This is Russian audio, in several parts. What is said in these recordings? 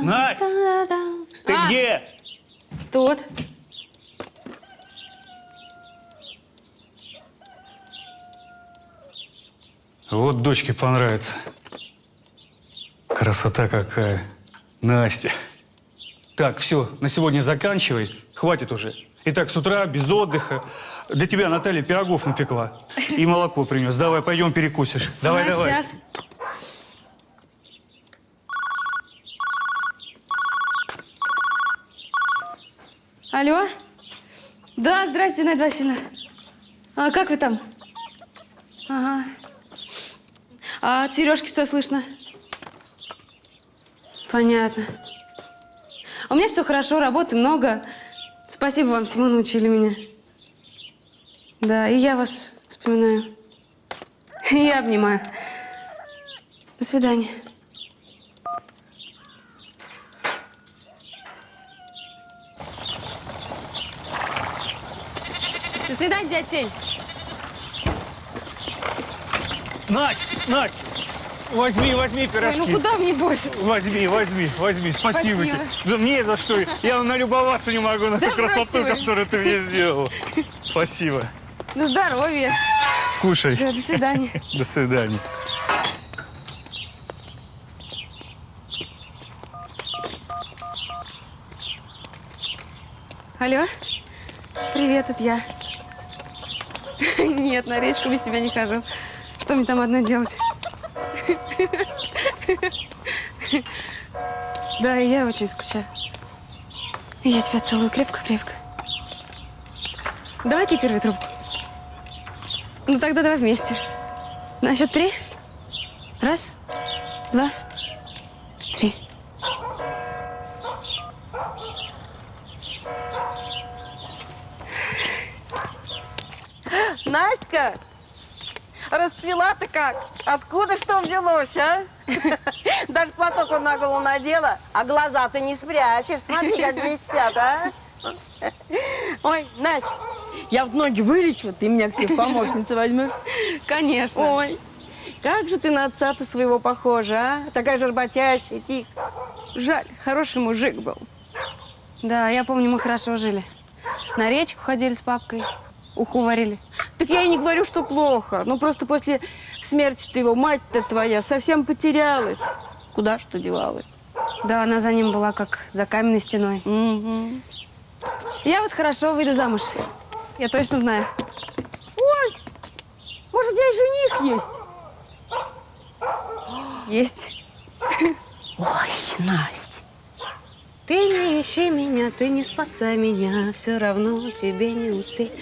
Настя, ты где? Тут. Вот дочке понравится. Красота какая. Настя. Так, все, на сегодня заканчивай. Хватит уже. Итак, с утра, без отдыха. Для тебя Наталья пирогов напекла. И молоко принес. Давай, пойдем перекусишь. Давай, давай. Сейчас. Алло? Да, здрасте, Надя Васильевна. А как вы там? Ага. А от Сережки что слышно? Понятно. У меня все хорошо, работы много. Спасибо вам, всему научили меня. Да, и я вас вспоминаю. И я обнимаю. До свидания. До свидания, дядя Сень. Настя, Настя, возьми пирожки. Ой, ну куда мне больше? Возьми. Спасибо Спасибо. тебе. Да мне за что? Я налюбоваться не могу на Да ту красоту, бросьте вы. которую ты мне сделала. Спасибо. На здоровье. Кушай. Да, до свидания. До свидания. Алло? Привет, это я. Нет, на речку без тебя не хожу. Что мне там одно делать? Да, и я очень скучаю. Я тебя целую крепко-крепко. Давай ты первую трубку. Ну тогда давай вместе. На счет 3. 1, 2, 3. Настя, расцвела-то как? Откуда что взялось, а? Даже платок он на голову надела, а глаза-то не спрячешь. Смотри, как блестят, а? Ой, Настя, я вот ноги вылечу, ты меня к себе в помощницы возьмешь? Конечно. Ой, как же ты на отца-то своего похожа, а? Такая же работящая, тихая. Жаль, хороший мужик был. Да, я помню, мы хорошо жили. На речку ходили с папкой, уху варили. Так я и не говорю, что плохо. Ну, просто после смерти-то его мать-то твоя совсем потерялась. Куда что девалась? Да, она за ним была как за каменной стеной. Угу. Я вот хорошо выйду замуж. Я точно знаю. Ой, может, у тебя и жених есть? Есть. Ой, Настя. Ты не ищи меня, ты не спасай меня, все равно тебе не успеть.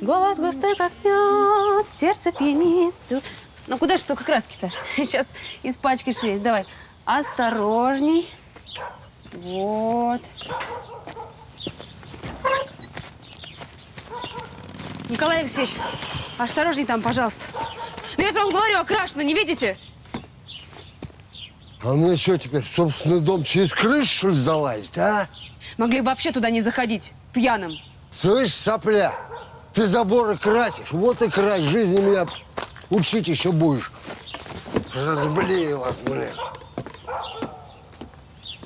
Голос густой, как мед, сердце пьянит. Ну куда же столько краски-то? Сейчас испачкаешь весь. Давай. Осторожней. Вот. Николай Алексеевич, осторожней там, пожалуйста. Ну я же вам говорю, окрашено, не видите? А мне что теперь, в собственный дом через крышу, что ли, залазить, а? Могли вообще туда не заходить, пьяным. Слышь, сопля, ты заборы красишь, вот и крась, жизни меня учить еще будешь. Разболею вас, блин.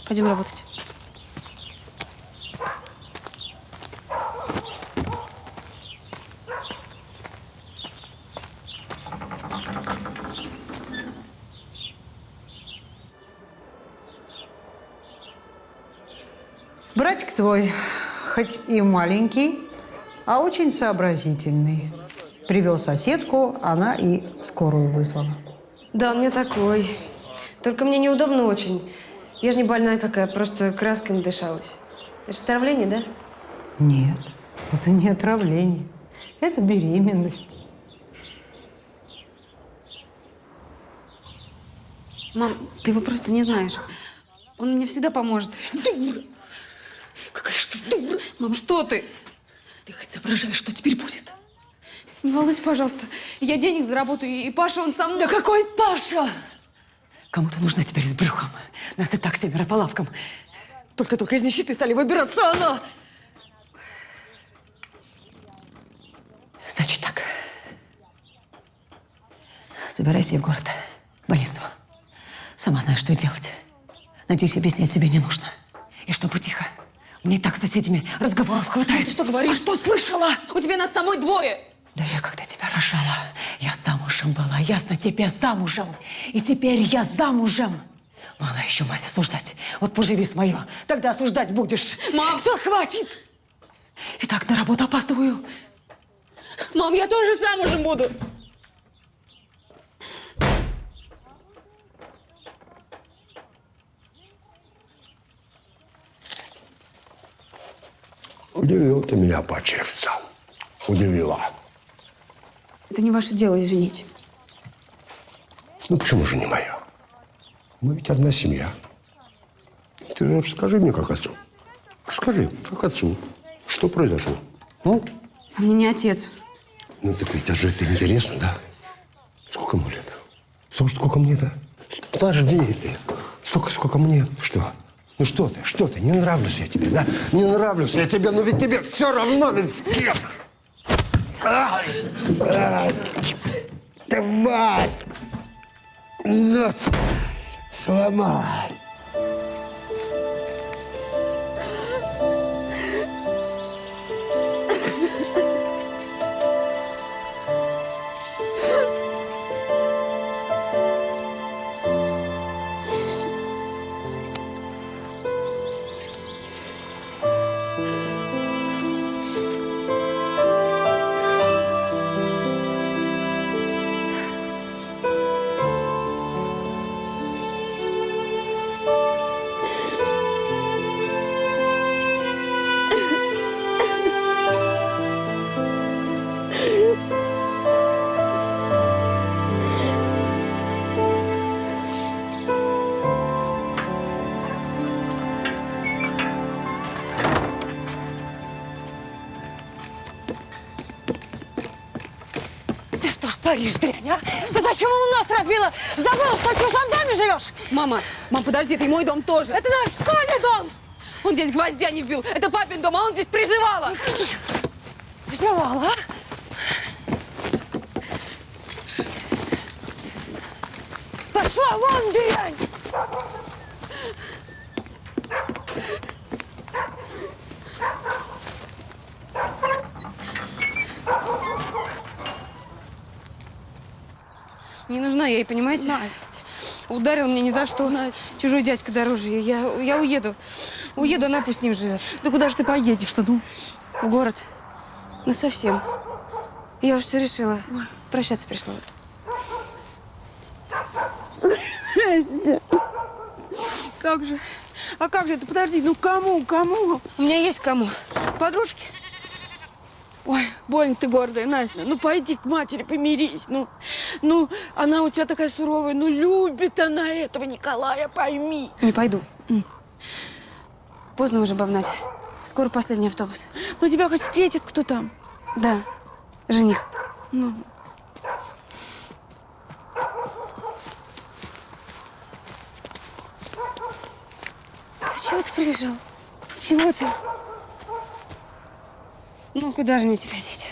Пойдем работать. Братик твой, хоть и маленький, а очень сообразительный. Привел соседку, она и скорую вызвала. Да, у меня такой. Только мне неудобно очень. Я же не больная какая, просто краской надышалась. Это же отравление, да? Нет, это не отравление. Это беременность. Мам, ты его просто не знаешь. Он мне всегда поможет. Дура! Какая же ты дура! Мам, что ты? Ты хоть соображаешь, что теперь будет? Не волнуйся, пожалуйста. Я денег заработаю, и Паша, он со мной. Да какой Паша! Кому ты нужна теперь с брюхом? Нас и так 7 по лавкам. Только-только из нищеты стали выбираться, а она... Значит так. Собирайся и в город, в больницу. Сама знаешь, что делать. Надеюсь, объяснять тебе не нужно. И чтобы тихо. Мне и так с соседями разговоров хватает. Ты что говоришь? А что слышала? У тебя нас самой двое. Да я когда тебя рожала, я замужем была, ясно тебе, замужем. И теперь я замужем. Мало еще, Мась, осуждать. Вот поживи с мое, тогда осуждать будешь. Мам! Все, хватит! И так на работу опаздываю. Мам, я тоже замужем буду. Удивил ты меня, Пачерица. Удивила. Это не ваше дело, извините. Ну почему же не мое? Мы ведь одна семья. Ты же расскажи мне, как отцу. Расскажи, как отцу. Что произошло? Ну? А мне не отец. Ну так ведь же это интересно, да? Сколько ему лет? Сколько мне-то? Подожди ты. Сколько мне? Что? Ну что ты? Не нравлюсь я тебе, да? Не нравлюсь я тебе, но ведь тебе все равно, ведь с кем? Тварь! Нос сломала. Ты что ж творишь, дрянь, а? Ты зачем ему нос разбила? Забыла, что в чужом доме живешь? Мам, подожди, это и мой дом тоже. Это наш школьный дом! Он здесь гвоздя не вбил. Это папин дом, а он здесь приживала. Ждала, а? Пошла вон, дрянь! Не нужна я ей, понимаете? Ударил меня ни за что. Чужой дядька дороже. Я уеду. Уеду, она пусть с ним живет. Да куда же ты поедешь-то, ну? В город. Насовсем. Я уже все решила. Прощаться пришла. Настя, как же? А как же это? Подожди, ну кому? У меня есть кому. Подружки? Ой, больно ты гордая, Настя. Ну, пойди к матери, помирись. Ну, она у тебя такая суровая. Ну, любит она этого Николая, пойми. Не пойду. Поздно уже бобнать. Скоро последний автобус. Ну, тебя хоть встретит кто там. Да, жених. Ну. Чего ты прибежал? Чего ты? Ну, куда же мне тебя деть?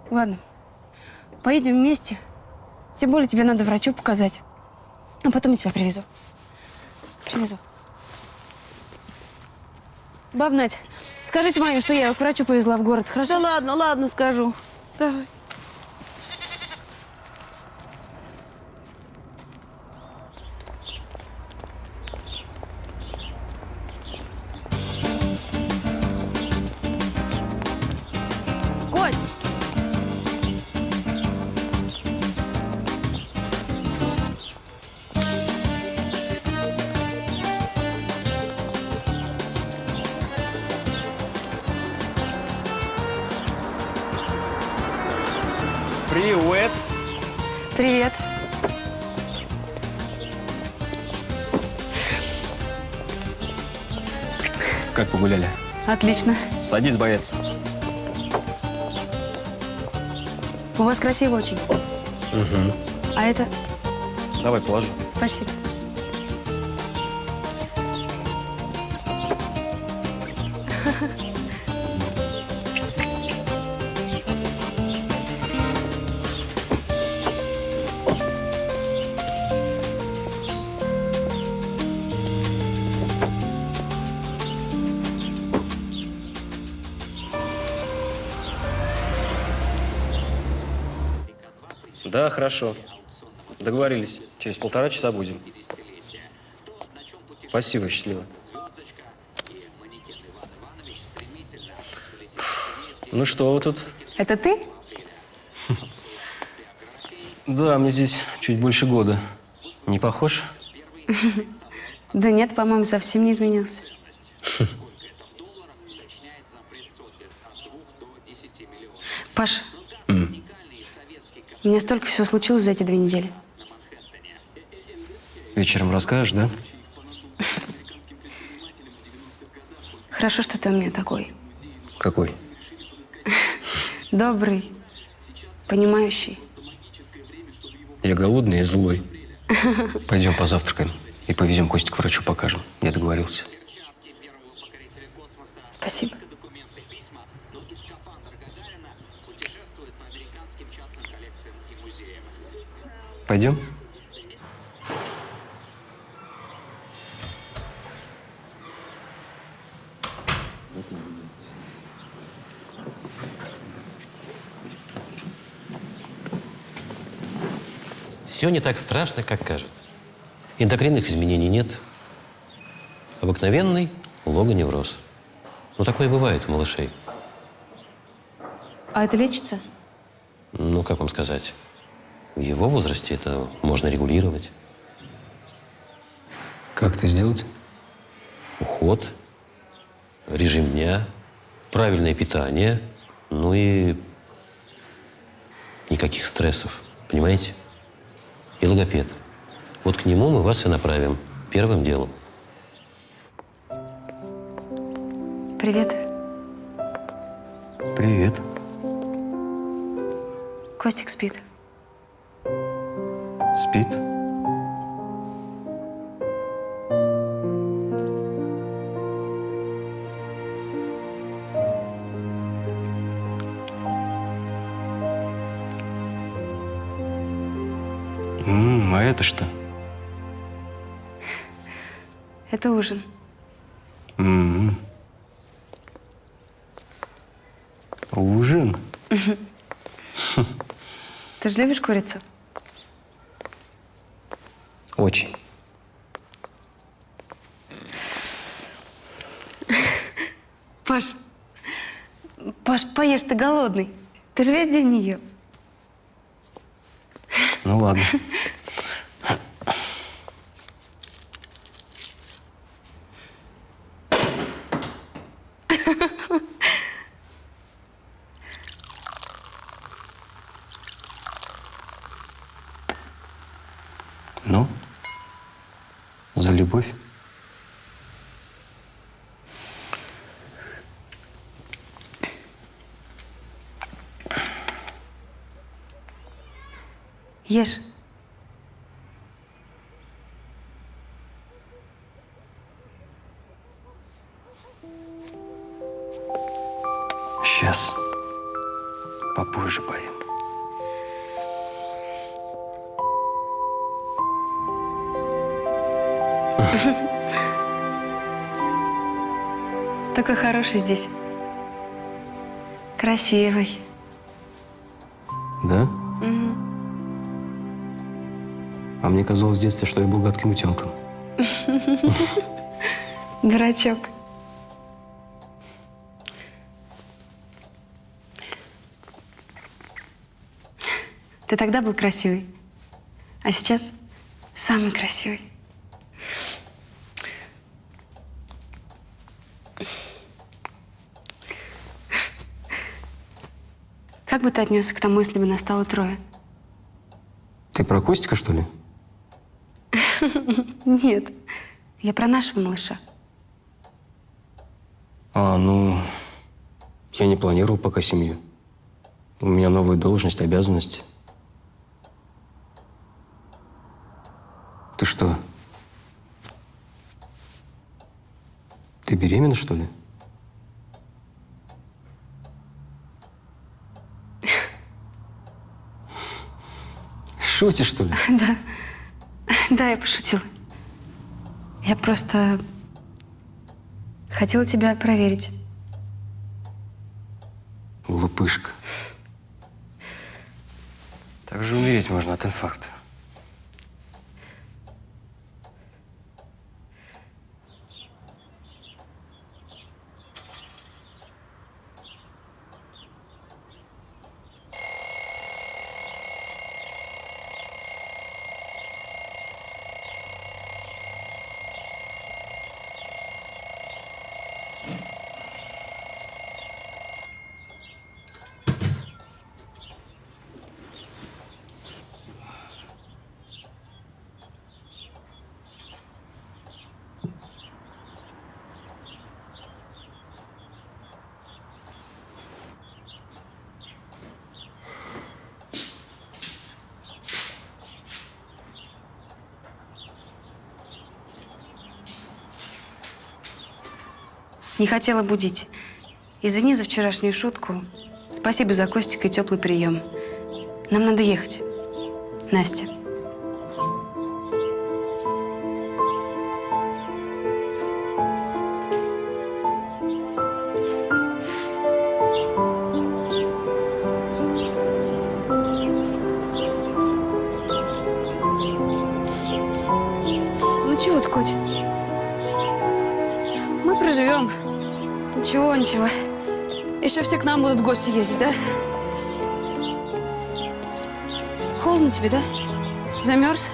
Ладно, поедем вместе. Тем более тебе надо врачу показать. А потом я тебя привезу. Привезу. Баб Надь, скажите маме, что я ее к врачу повезла в город, хорошо? Да ладно, скажу. Давай. Коть! Привет. Привет. Как погуляли? Отлично. Садись, боец. У вас красиво очень. Угу. А это? Давай, положу. Спасибо. Да, хорошо. Договорились. Через 1,5 часа будем. Спасибо, счастливо. Ну что вы тут? Это ты? Да, мне здесь чуть больше года. Не похож? Да нет, по-моему, совсем не изменился. Паш, у меня столько всего случилось за эти 2 недели. Вечером расскажешь, да? Хорошо, что ты у меня такой. Какой? Добрый, понимающий. Я голодный и злой. Пойдем позавтракаем и повезем Костю к врачу, покажем. Я договорился. Спасибо. Пойдем? Все не так страшно, как кажется. Эндокринных изменений нет. Обыкновенный логоневроз. Ну, такое бывает у малышей. А это лечится? Ну, как вам сказать, в его возрасте это можно регулировать. Как это сделать? Уход, режим дня, правильное питание, ну и никаких стрессов, понимаете? И логопед. Вот к нему мы вас и направим первым делом. Привет. Привет. Костик спит. Спит? А это что? Это ужин. Ужин? Ты же любишь курицу? Очень. Паш, поешь, ты голодный. Ты же весь день не ел. Ну ладно. Ну, за любовь. Ешь. Сейчас. Попозже поем. Такой хороший здесь. Красивый. Да? А мне казалось в детстве, что я был гадким утенком. Дурачок. Ты тогда был красивый, а сейчас самый красивый. Как бы ты отнесся к тому, если бы нас стало 3? Ты про Костика, что ли? Нет, я про нашего малыша. Ну, я не планировал пока семью. У меня новая должность, обязанности. Ты что? Ты беременна, что ли? Шутишь, что ли? Да, я пошутила. Я просто хотела тебя проверить. Глупышка. Так же умереть можно от инфаркта. Не хотела будить. Извини за вчерашнюю шутку. Спасибо за Костик и теплый прием. Нам надо ехать. Настя. Ну чего ты, Котя? Мы проживем. Ничего, ничего. Еще все к нам будут в гости ездить, да? Холодно тебе, да? Замерз?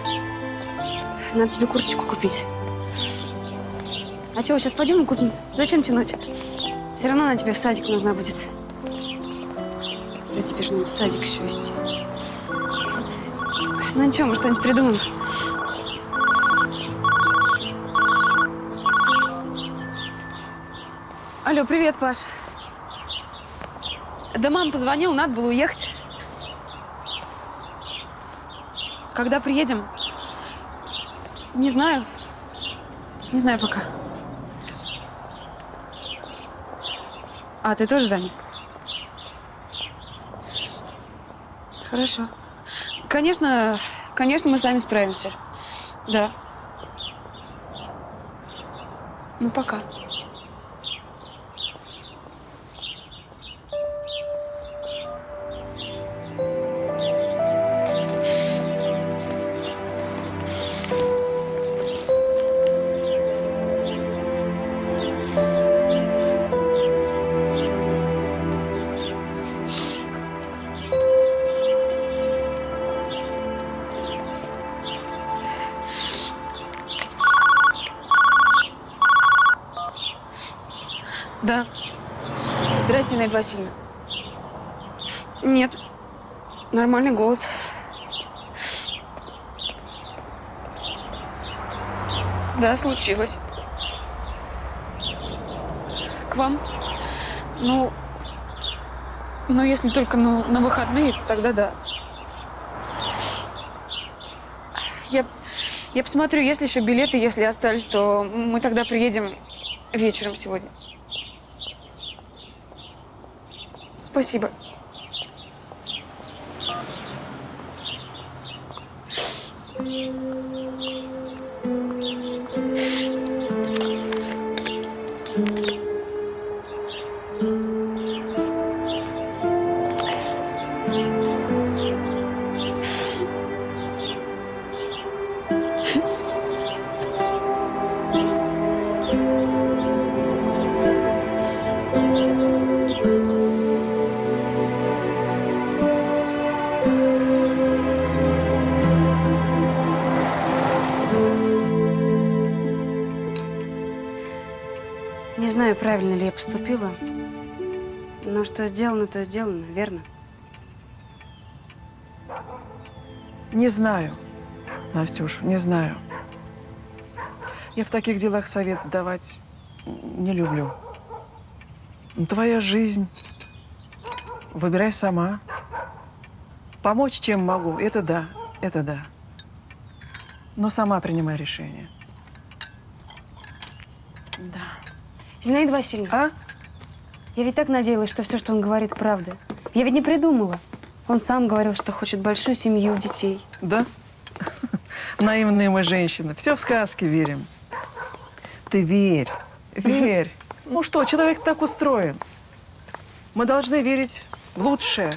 Надо тебе курточку купить. А чего, сейчас пойдем и купим? Зачем тянуть? Все равно она тебе в садик нужна будет. Да тебе же надо в садик еще везти. Ну ничего, мы что-нибудь придумаем. Алло, привет, Паш. Да мама позвонила, надо было уехать. Когда приедем? Не знаю. Не знаю пока. А, ты тоже занят? Хорошо. Конечно, мы сами справимся. Да. Ну, пока. Да. Здрасте, Наида Васильевна. Нет. Нормальный голос. Да, случилось. К вам? Ну, если только на выходные, тогда да. Я посмотрю, есть ли еще билеты, если остались, то мы тогда приедем вечером сегодня. Спасибо. Не знаю, правильно ли я поступила, но что сделано, то сделано, верно? Не знаю, Настюш, не знаю. Я в таких делах совет давать не люблю. Но твоя жизнь. Выбирай сама. Помочь, чем могу, это да, это да. Но сама принимай решение. Да. Зинаида Васильевна, А? я ведь так надеялась, что все, что он говорит, правда. Я ведь не придумала. Он сам говорил, что хочет большую семью, детей. Да? Наивные мы женщины. Все в сказки верим. Ты верь, верь. Ну что, человек так устроен. Мы должны верить в лучшее.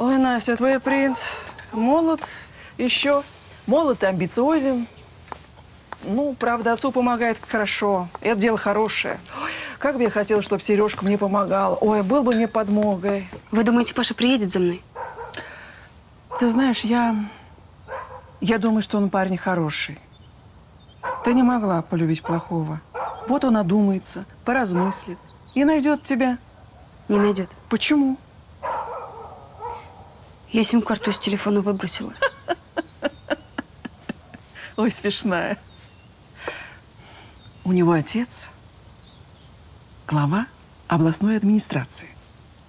Ой, Настя, твой принц молод еще. Молод и амбициозен. Ну, правда, отцу помогает хорошо. Это дело хорошее. Ой, как бы я хотела, чтобы Сережка мне помогал. Ой, был бы мне подмогой. Вы думаете, Паша приедет за мной? Ты знаешь, я думаю, что он парень хороший. Ты не могла полюбить плохого. Вот он одумается, поразмыслит и найдет тебя. Не найдет. Почему? Я сим-карту из телефона выбросила. Ой, смешная. У него отец глава областной администрации.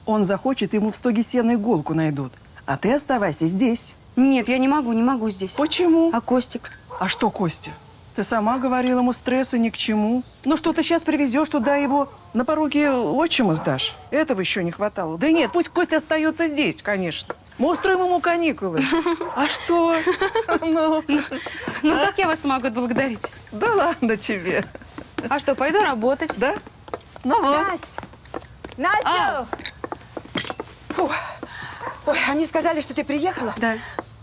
Он захочет, ему в стоге сена иголку найдут. А ты оставайся здесь. Нет, я не могу здесь. Почему? А Костик? А что, Костя? Ты сама говорила ему, стресса ни к чему. Ну что, ты сейчас привезешь туда его на пороге отчима сдашь? Этого еще не хватало. Да нет, пусть Костя остается здесь, конечно. Мы устроим ему каникулы. А что? Ну, Как я вас смогу отблагодарить? да ладно тебе. А что, пойду работать? Да? Ну вот. Настя! Настя! Фу. Ой, а мне сказали, что ты приехала? Да.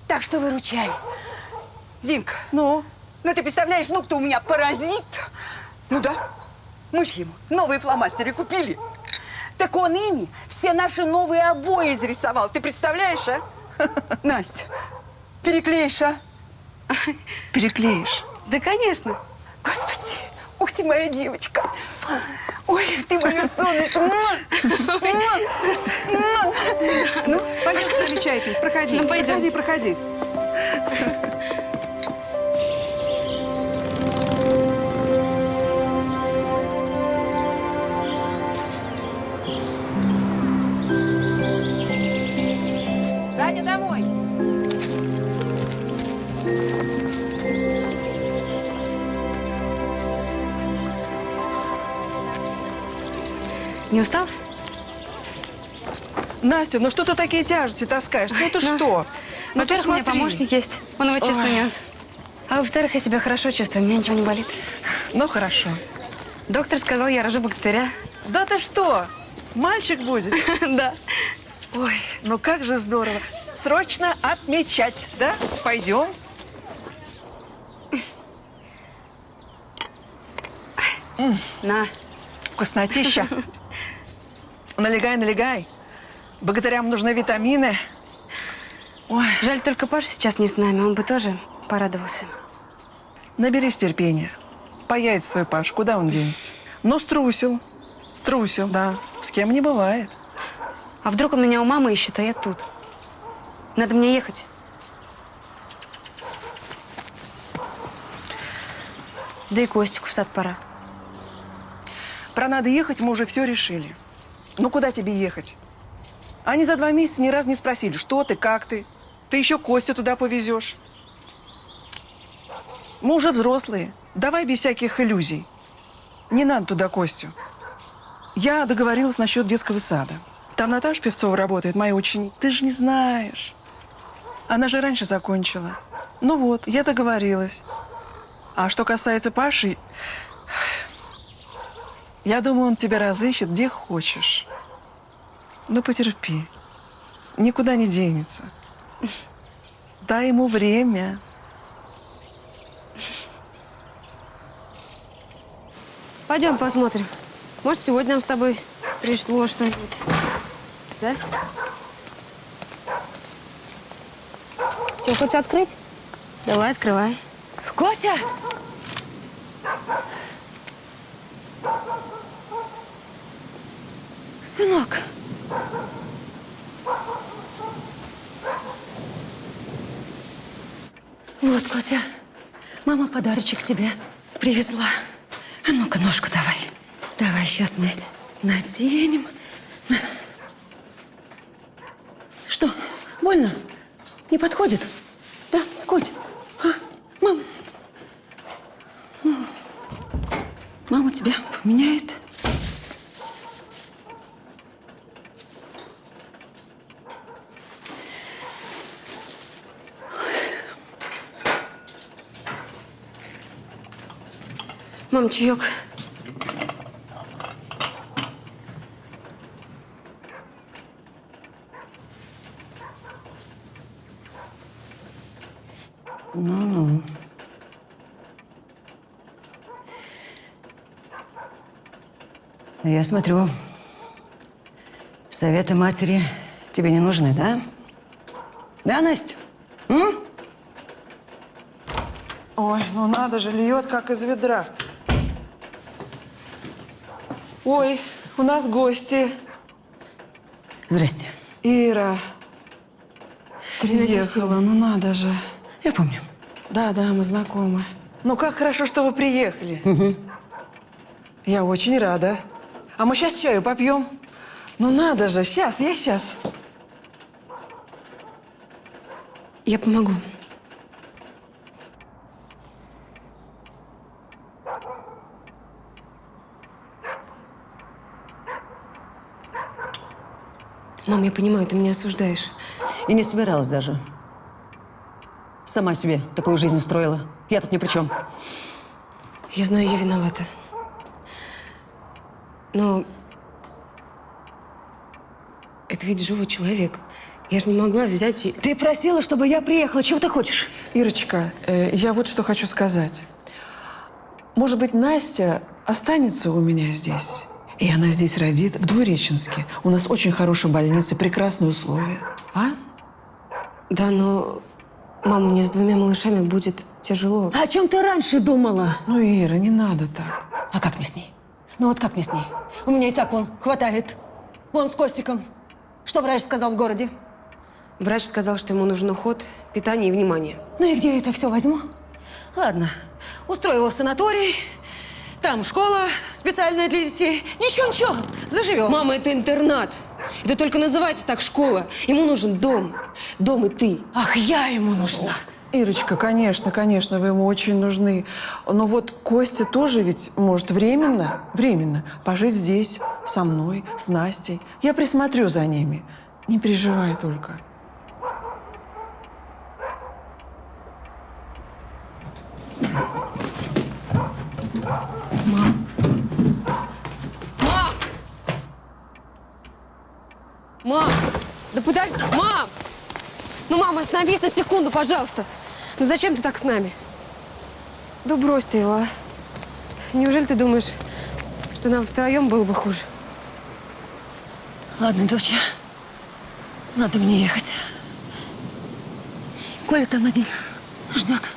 Так что выручай. Зинка, Ну? ну ты представляешь, внук-то у меня паразит. Ну да, мы ж ему новые фломастеры купили. Так он ими все наши новые обои изрисовал. Ты представляешь, а? Настя, переклеишь, а? Переклеишь. Да, конечно. Господи, ух ты, моя девочка. Ой, ты мое солнышко. Ну, пойдем с нами чай пить. Проходи. Ну, пойдем. Проходи. Раня, домой. Не устал? Настя, ну что ты такие тяжести таскаешь? Ну это что? Ну ты Во-первых, у меня смотри. помощник есть. Он его честно Ой. нес. А во-вторых, я себя хорошо чувствую, у меня ничего не болит. Ну хорошо. Доктор сказал, я рожу богатыря. Да ты что? Мальчик будет? Да. Ой, ну как же здорово. Срочно отмечать, да? Пойдем. На. Вкуснотища. Налегай, налегай. Богатырям нужны витамины. Ой, Жаль, только Паша сейчас не с нами, он бы тоже порадовался. наберись терпения. Появится твой Паш, куда он денется? Но струсил. Струсил, да. С кем не бывает. А вдруг он меня у мамы ищет, а я тут? Надо мне ехать. Да и Костику в сад пора. Про надо ехать мы уже все решили. Ну куда тебе ехать? Они за 2 месяца ни разу не спросили, что ты, как ты. Ты еще Костю туда повезешь. Мы уже взрослые. Давай без всяких иллюзий. Не надо туда Костю. Я договорилась насчет детского сада. Там Наташа Певцова работает, моя ученик. Ты же не знаешь. Она же раньше закончила. Ну вот, я договорилась. А что касается Паши, я думаю, он тебя разыщет где хочешь. Ну, потерпи. Никуда не денется. Дай ему время. Пойдем посмотрим. Может, сегодня нам с тобой пришло что-нибудь. Да? Что, хочешь открыть? Давай, открывай. Котя! Сынок. Вот, Котя, мама подарочек тебе привезла. А ну-ка, ножку давай. Давай, сейчас мы наденем. Что, больно? Не подходит? Да, Котя? А, мам? Ну, мама тебя поменяет. Мам, чаек. Ну-ну. Я смотрю, советы матери тебе не нужны, да? Да, Настя? М? Ой, ну надо же, льет как из ведра. Ой, у нас гости. Здрасте. Ира. Приехала, ну надо же. Я помню. Да, мы знакомы. Ну как хорошо, что вы приехали. Угу. Я очень рада. А мы сейчас чаю попьем. Ну надо же, я сейчас. Я помогу. Мам, я понимаю, ты меня осуждаешь. И не собиралась даже. Сама себе такую жизнь устроила. Я тут ни при чем. Я знаю, я виновата. Но это ведь живой человек. Я же не могла взять и... Ты просила, чтобы я приехала. Чего ты хочешь? Ирочка, я вот что хочу сказать. Может быть, Настя останется у меня здесь? И она здесь родит, в Двуреченске. У нас очень хорошая больница, прекрасные условия. А? Да, но, мама, мне с 2 малышами будет тяжело. А о чем ты раньше думала? Ну, Ира, не надо так. А как мне с ней? Ну вот как мне с ней? У меня и так вон хватает. Вон с Костиком. Что врач сказал в городе? Врач сказал, что ему нужен уход, питание и внимание. Ну и где я это все возьму? Ладно, устрою его в санаторий. Там школа специальная для детей. Ничего, заживем. Мама, это интернат. Это только называется так школа. Ему нужен дом. Дом и ты. Ах, я ему нужна. Ирочка, конечно, вы ему очень нужны. Но вот Костя тоже ведь может временно пожить здесь со мной, с Настей. Я присмотрю за ними. Не переживай только. Мам! Да подожди! Мам! Ну, мама, остановись на секунду, пожалуйста. Ну, зачем ты так с нами? Да брось ты его, а. Неужели ты думаешь, что нам втроем было бы хуже? Ладно, доча, надо мне ехать. Коля там один ждет.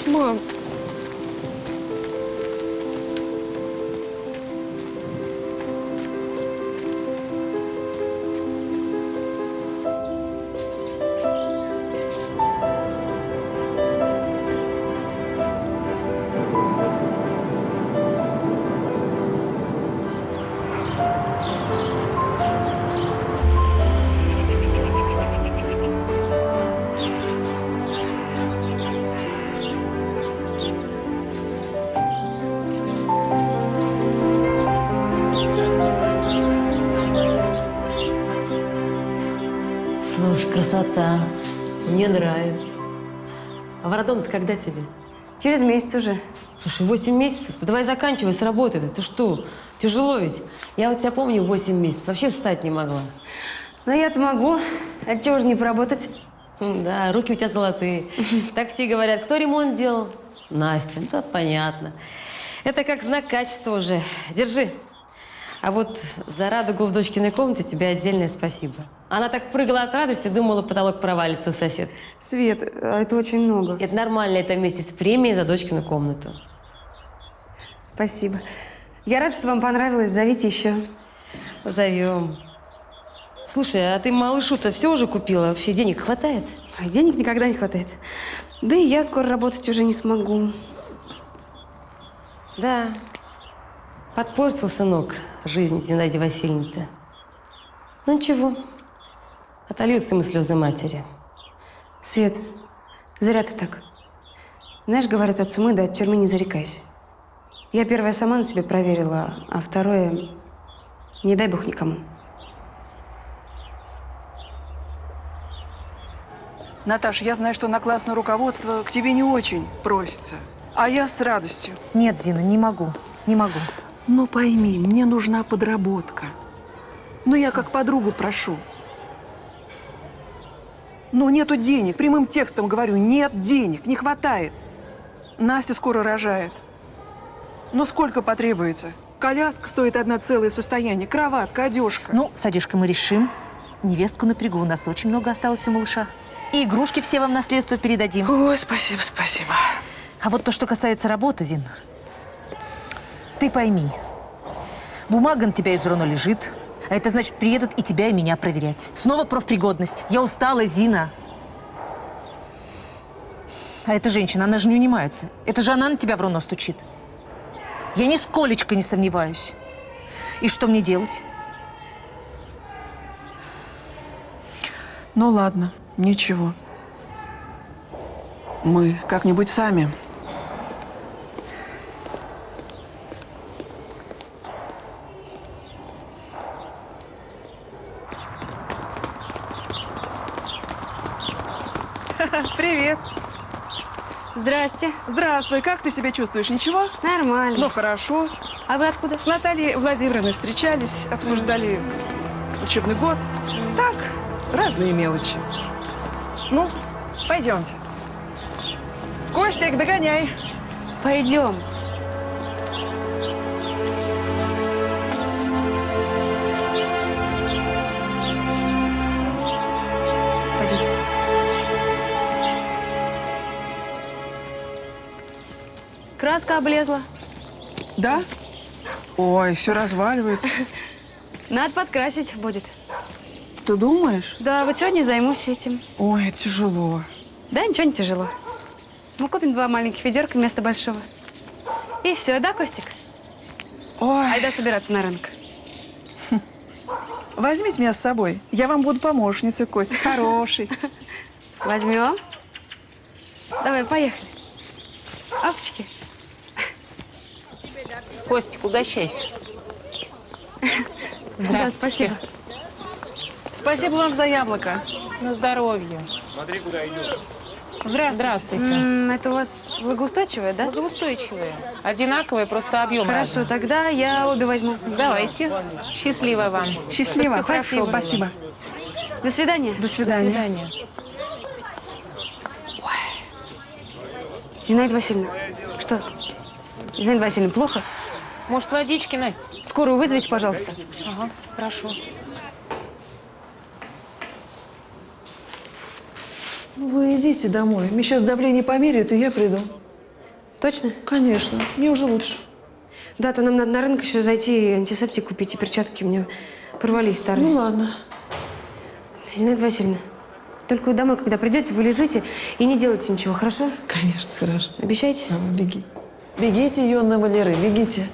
Мам. Слушай, красота. Мне нравится. А в роддом-то когда тебе? Через месяц уже. Слушай, 8 месяцев? Ты давай заканчивай с работы-то. Ты что? Тяжело ведь. Я вот тебя помню 8 месяцев. Вообще встать не могла. Но я-то могу. А чего же не поработать? Да, руки у тебя золотые. Так все говорят. Кто ремонт делал? Настя. Ну, это понятно. Это как знак качества уже. Держи. А вот за радугу в дочкиной комнате тебе отдельное спасибо. Она так прыгала от радости, думала, потолок провалится у соседки. Свет, а это очень много. Это нормально, это вместе с премией за дочкину комнату. Спасибо. Я рада, что вам понравилось. Зовите еще. Позовем. Слушай, а ты малышу-то все уже купила? Вообще денег хватает? Ой, денег никогда не хватает. Да и я скоро работать уже не смогу. Да. Подпортил, сынок, жизнь Зинаиде Васильевне-то. Ну ничего. Отольются ему слезы матери. Свет, зря ты так. Знаешь, говорят, от сумы да от тюрьмы не зарекайся. Я первое сама на себе проверила, а второе не дай бог никому. Наташ, я знаю, что на классное руководство к тебе не очень просится. А я с радостью. Нет, Зина, не могу. Не могу. Но пойми, мне нужна подработка. Ну, я как подругу прошу. Но нету денег. Прямым текстом говорю, нет денег, не хватает. Настя скоро рожает. Ну, сколько потребуется? Коляска стоит 1 целое состояние, кроватка, одежка. Ну, с одежкой мы решим. Невестку напрягу, у нас очень много осталось у малыша. И игрушки все вам в наследство передадим. Ой, спасибо, спасибо. А вот то, что касается работы, Зин, ты пойми, бумага на тебя из РОНО лежит, а это значит, приедут и тебя, и меня проверять. Снова профпригодность. Я устала, Зина. А эта женщина, она же не унимается. Это же она на тебя в РОНО стучит. Я нисколечко не сомневаюсь. И что мне делать? Ну, ладно, ничего. Мы как-нибудь сами. Привет. Здрасте. Здравствуй. Как ты себя чувствуешь? Ничего? Нормально. Ну, хорошо. А вы откуда? С Натальей Владимировной встречались, обсуждали учебный год. Так, разные мелочи. Ну, пойдемте. Костик, догоняй. Пойдем. Пойдем. Краска облезла. Да? Ой, все разваливается. Надо подкрасить будет. Ты думаешь? Да, вот сегодня займусь этим. Ой, это тяжело. Да, ничего не тяжело. Мы купим 2 маленьких ведерка вместо большого. И все, да, Костик? Ой. Айда собираться на рынок. Возьмите меня с собой. Я вам буду помощницей, Костя. Хороший. Возьмем. Давай, поехали. Апочки. Костик, угощайся. Да, спасибо. Спасибо вам за яблоко. На здоровье. Смотри, куда идешь. Здравствуйте. Это у вас влагоустойчивое, да? Благоустойчивые. Одинаковые, просто объем Хорошо, разный. тогда я обе возьму. Давайте. Счастливо вам. Счастливо. Чтоб всё хорошо было. Спасибо. До свидания. До свидания. До свидания. Зинаида Васильевна, что? Зинаида Васильевна, плохо? Может, водички, Настя? Скорую вызовите, пожалуйста. Ага, хорошо. Ну, вы идите домой. Мне сейчас давление померяют, и я приду. Точно? Конечно. Мне уже лучше. Да, то нам надо на рынок еще зайти, антисептик купить, и перчатки у меня порвались старые. Ну, ладно. Зинаида Васильевна, только вы домой, когда придете, вы лежите и не делайте ничего, хорошо? Конечно, хорошо. Обещаете? Давай, беги. Бегите, юные маляры, бегите.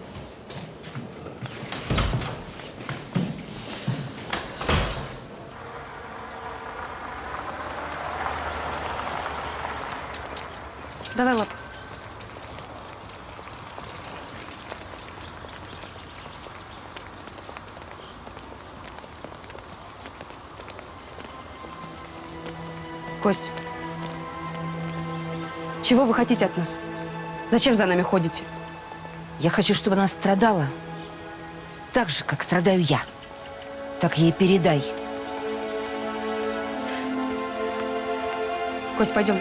Давай, лап. Кость, чего вы хотите от нас? Зачем за нами ходите? Я хочу, чтобы она страдала так же, как страдаю я. Так ей передай. Кость, пойдем.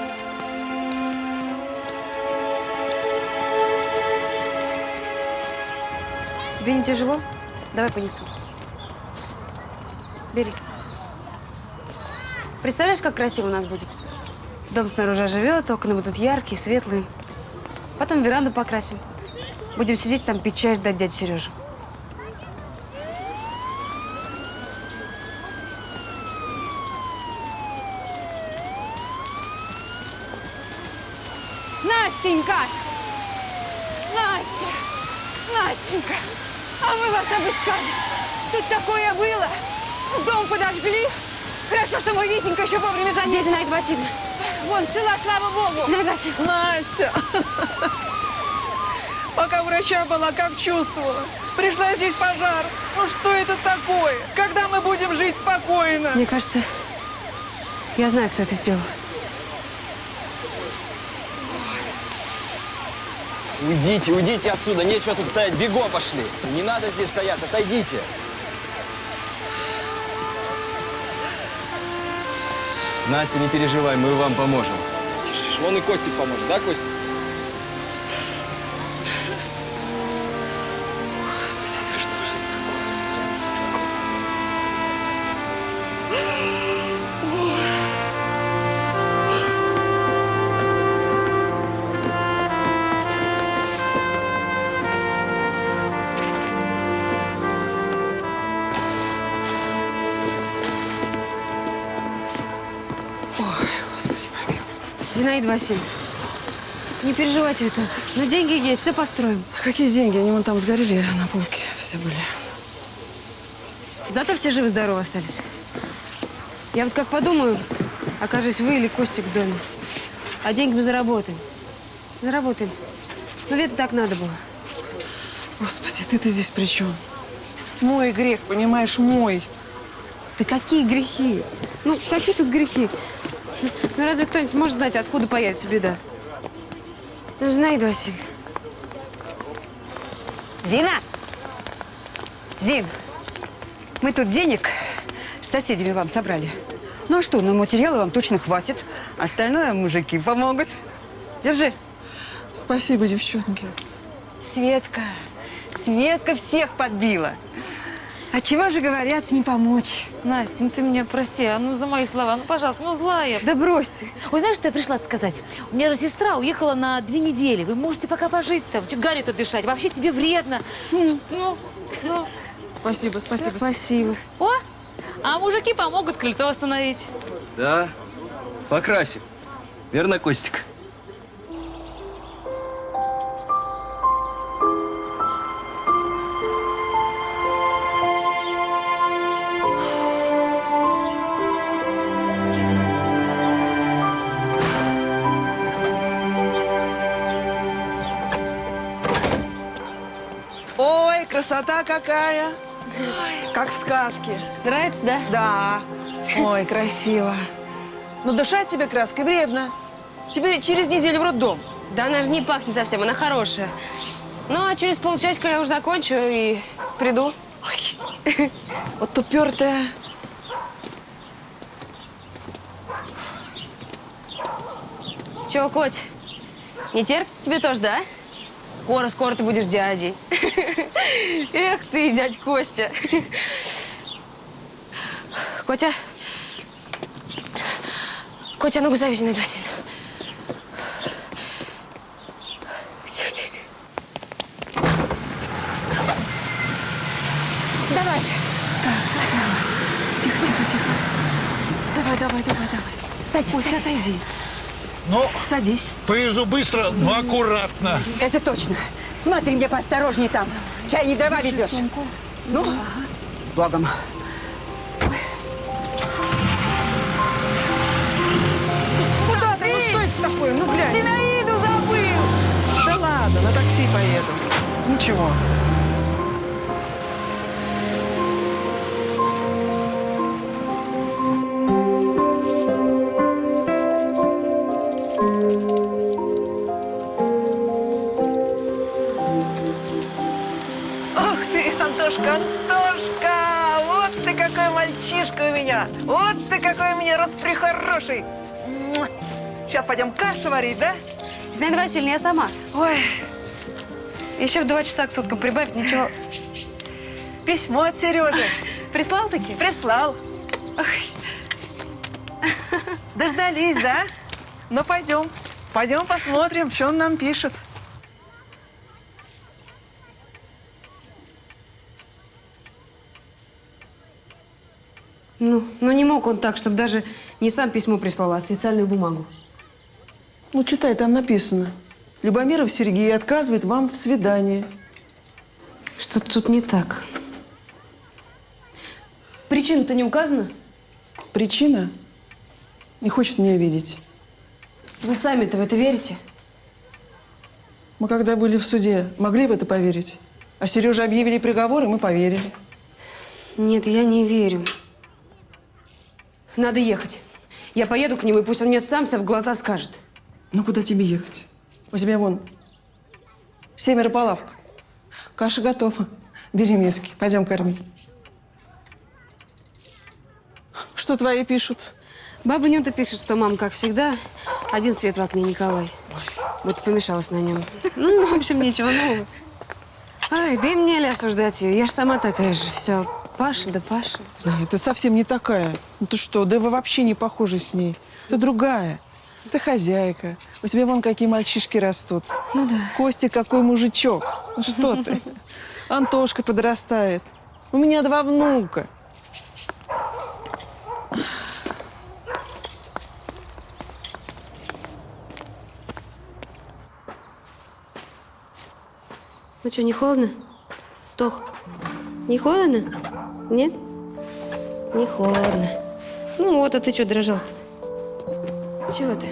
Тебе не тяжело? Давай понесу. Бери. Представляешь, как красиво у нас будет? Дом снаружи оживет, окна будут яркие, светлые. Потом веранду покрасим. Будем сидеть там, пить чай, ждать дядю Сережу. Настенька! Настя! Настенька! А мы вас обыскались. Тут такое было. Дом подожгли. Хорошо, что мой Витенька еще вовремя заметил. Где Зинаида Васильевна? Вон, цела, слава богу. Зинаида Васильевна. Настя! Пока у врача была, как чувствовала. Пришла здесь пожар. Ну что это такое? Когда мы будем жить спокойно? Мне кажется, я знаю, кто это сделал. Уйдите, уйдите отсюда, нечего тут стоять, бегом пошли. Не надо здесь стоять, отойдите. Настя, не переживай, мы вам поможем. Вон и Костик поможет, да, Костик? Зинаида Васильевна, не переживайте вы так. Но деньги есть, все построим. Какие деньги? Они вон там сгорели на полке. Все были. Зато все живы-здоровы остались. Я вот как подумаю, окажись вы или Костик в доме. А деньги мы заработаем. Заработаем. Ну ведь так надо было. Господи, ты-то здесь при чем? Мой грех, понимаешь, мой. Да какие грехи? Ну, какие тут грехи? Ну, разве кто-нибудь может знать, откуда появится беда? Ну, Зинаида Васильевна. Зина! Зин, мы тут денег с соседями вам собрали. Ну а что, на материалы вам точно хватит. Остальное мужики помогут. Держи. Спасибо, девчонки. Светка, Светка всех подбила. А чего же говорят, не помочь? Настя, ну ты меня прости, а ну за мои слова, ну пожалуйста, ну злая. Да брось ты. Ой, знаешь, что я пришла сказать? У меня же сестра уехала на 2 недели. Вы можете пока пожить там, что гарью тут дышать. Вообще тебе вредно. Ну. Спасибо, спасибо. Спасибо. О, а мужики помогут крыльцо восстановить. Да, покрасим. Верно, Костик? Ой, красота какая! Ой, как в сказке. Нравится, да? Да. Ой, красиво. Но дышать тебе краской вредно. Теперь через неделю в роддом. Да она же не пахнет совсем, она хорошая. Ну, а через полчасика я уже закончу и приду. Ой, вот упертая. Чего, Коть, не терпится тебе тоже, да? Скоро ты будешь дядей. Эх ты, дядь Костя. Котя. Котя, ну-ка зови Зинаиду Васильевну. Тихо. Давай. Давай. Садись, Пусть отойди. Ну, Садись. повезу быстро, но аккуратно. Это точно. Смотри мне поосторожнее там. Чай не дрова везешь. Сумку. Ну, с Богом. Куда ты? Ну что это такое? Ну глянь. Зинаиду забыл! Да ладно, на такси поеду. Ничего. Ох ты, Антошка! Вот ты какой мальчишка у меня! Вот ты какой у меня расприхороший! Сейчас пойдем кашу варить, да? Зинаида Васильевна, я сама. Ой, Еще в 2 часа к суткам прибавить, ничего. письмо от Сережи. Прислал таки? Прислал. Дождались, да? Ну, пойдем. Пойдем посмотрим, что он нам пишет. Ну, не мог он так, чтобы даже не сам письмо прислал, а официальную бумагу. Ну, читай, там написано. Любомиров Сергей отказывает вам в свидании. Что-то тут не так. Причина-то не указана? Причина? Не хочет меня видеть. Вы сами-то в это верите? Мы когда были в суде, могли в это поверить? А Сереже объявили приговор, и мы поверили. Нет, я не верю. Надо ехать. Я поеду к нему, и пусть он мне сам все в глаза скажет. Ну, куда тебе ехать? У тебя вон 7 палавок. Каша готова. Бери миски. Пойдем корми. Что твои пишут? Баба Нюта пишет, что мама, как всегда, один свет в окне Николай. Вот и помешалась на нем. Ну, в общем, ничего нового. Ай, да и мне ли осуждать ее? Я ж сама такая же. Все, Паша да Паша. Нет, ты совсем не такая. Ну ты что, да вы вообще не похожи с ней. Ты другая. Ты хозяйка. У тебя вон какие мальчишки растут. Ну да. Костя какой мужичок. Ну что ты? Антошка подрастает. У меня 2 внука. Ну что, не холодно? Тох, не холодно? Нет? Не холодно. Ну вот, а ты что дрожал-то? Чего ты?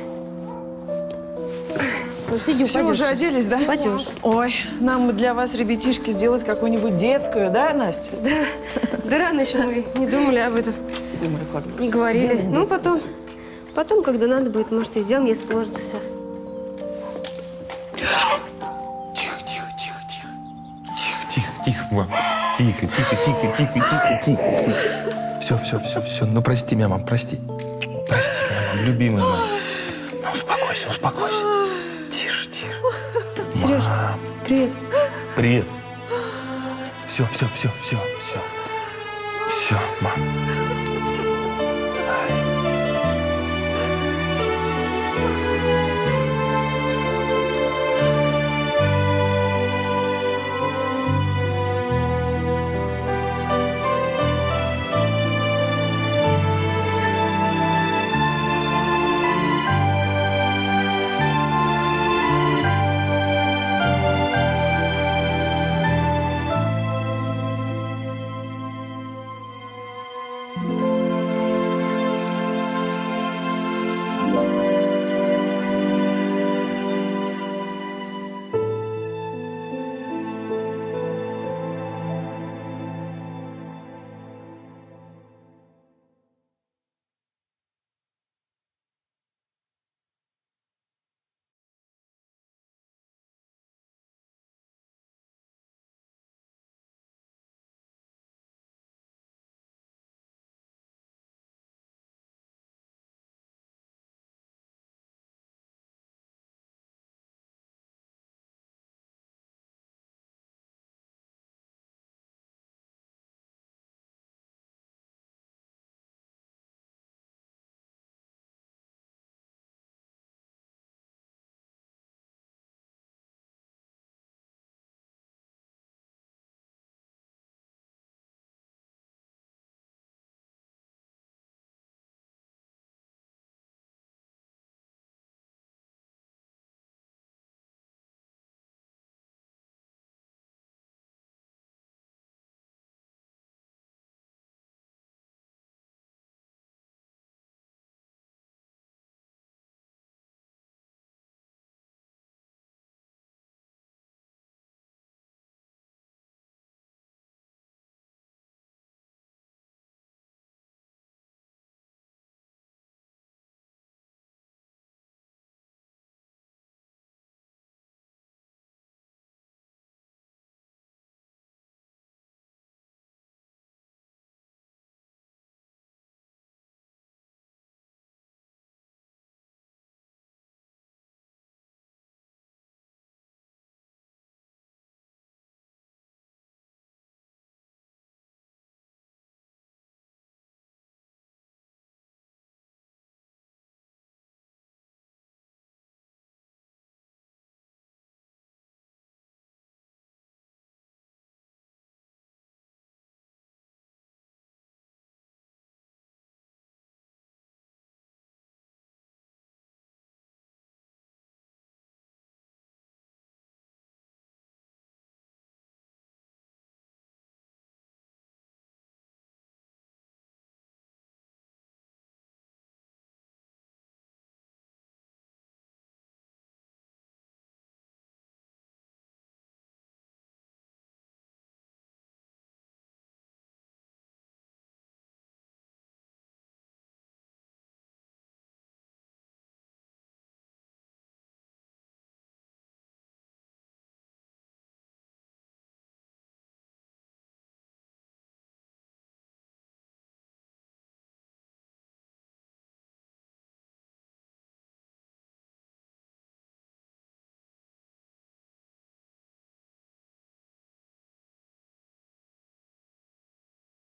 Ну, сиди, Все, упадешь. уже оделись, да? Пойдешь. Ой, нам бы для вас, ребятишки, сделать какую-нибудь детскую, да, Настя? Да рано еще мы не думали об этом. Не говорили. Сделаем Ну, детскую. потом, когда надо будет, может, и сделаем, если сложится все. Тихо, мам. Тихо. Все. Ну, прости меня, мам, прости. Прости меня, мам, любимая мама. Ну, успокойся. Тише. Сереж, привет. Привет. Все, мам.